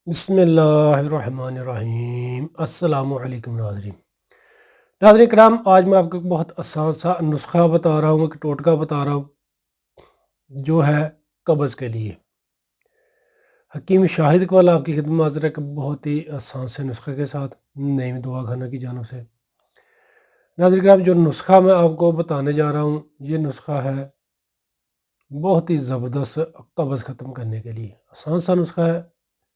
बिस्मिल्लाहिर्रहमानिर्रहीम। अस्सलामु अलैकुम नाज़रीन करام, आज मैं आपको एक बहुत आसान सा नुस्खा बता रहा हूँ, एक टोटका बता रहा हूँ जो है कब्ज़ के लिए। हकीम शाहिद इकबाल आपकी खिदमत में हाज़िर है कि बहुत ही आसान से नुस्खे के साथ नईम दवा खाना की जानब से। नाज़रीन करम, जो नुस्खा मैं आपको बताने जा रहा हूँ ये नुस्खा है बहुत ही ज़बरदस्त कब्ज़ ख़त्म करने के लिए। आसान सा नुस्खा है,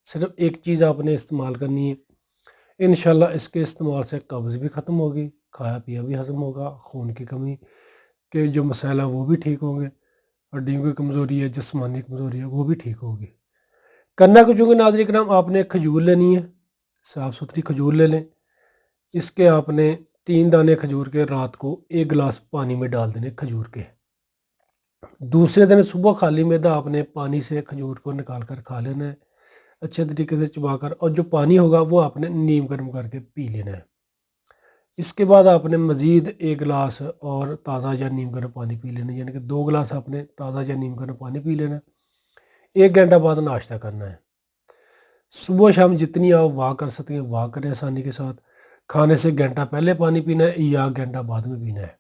सिर्फ एक चीज़ आपने इस्तेमाल करनी है। इंशाल्लाह इसके इस्तेमाल से कब्ज़ भी ख़त्म होगी, खाया पिया भी हज़म होगा, खून की कमी के जो मसाइल है वो भी ठीक होंगे, हड्डियों की कमज़ोरी है, जिस्मानी कमज़ोरी है वो भी ठीक होगी। करना कुछ होगा नाज़रीन करम, आपने खजूर लेनी है, साफ़ सुथरी खजूर ले लें। इसके आपने 3 दाने खजूर के रात को 1 गिलास पानी में डाल देने खजूर के। दूसरे दिन सुबह खाली मैदा आपने पानी से खजूर को निकाल कर खा लेना है अच्छे तरीके से चबाकर, और जो पानी होगा वो आपने नीम गर्म करके पी लेना है। इसके बाद आपने मज़ीद 1 गिलास और ताज़ा या नीम गर्म पानी पी लेना है, यानी कि 2 गिलास आपने ताज़ा या नीम गर्म पानी पी लेना है। 1 घंटा बाद नाश्ता करना है। सुबह शाम जितनी आप वाह कर सकते हैं वाह करें आसानी के साथ। खाने से घंटा पहले पानी पीना है या घंटा बाद में पीना है।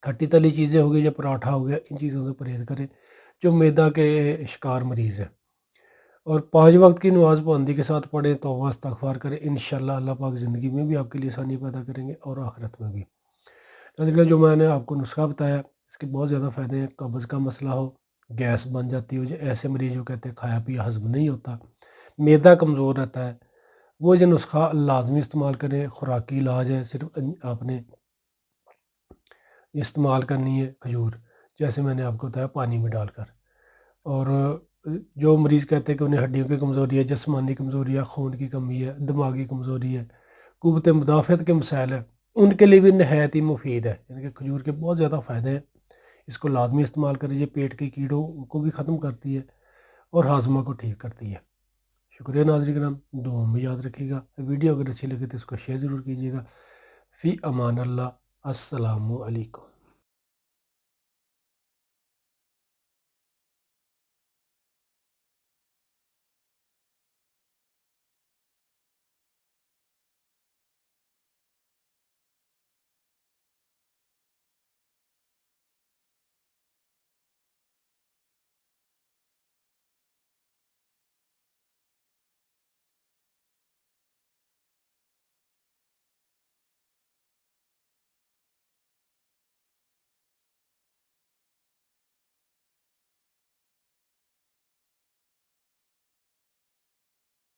खट्टी तली चीज़ें हो गई या पराठा हो गया, इन चीज़ों से परहेज़ करें जो मैदा के शिकार मरीज़ है। और 5 वक्त की नमाज़ पाबंदी के साथ पढ़ें, तौबा इस्तग़फ़ार करें। इंशाअल्लाह अल्लाह पाक ज़िंदगी में भी आपके लिए आसानी पैदा करेंगे और आखिरत में भी। नाज़रीन, जो मैंने आपको नुस्खा बताया इसके बहुत ज़्यादा फ़ायदे हैं। कब्ज़ का मसला हो, गैस बन जाती हो, जो ऐसे मरीज़ जो कहते हैं खाया पिया हज़म नहीं होता, मैदा कमज़ोर रहता है, वो जो नुस्खा लाजमी इस्तेमाल करें। खुराकी इलाज है, सिर्फ आपने इस्तेमाल करनी है खजूर, जैसे मैंने आपको बताया पानी में डालकर। और जो मरीज़ कहते हैं कि उन्हें हड्डियों की कमज़ोरी है, जिस्मानी कमज़ोरी है, खून की कमी है, दिमागी कमज़ोरी है, क़ुव्वत मुदाफ़अत के मसाइल है, उनके लिए भी नहायत ही मुफीद है। यानी कि खजूर के बहुत ज़्यादा फ़ायदे हैं, इसको लाजमी इस्तेमाल करें। ये पेट के कीड़ों को भी ख़त्म करती है और हाजमा को ठीक करती है। शुक्रिया नाज़रीन करम, दुआ में याद रखिएगा। वीडियो अगर अच्छी लगे तो इसको शेयर ज़रूर कीजिएगा। फ़ी अमान अल्लाह। अस्सलामु अलैकुम।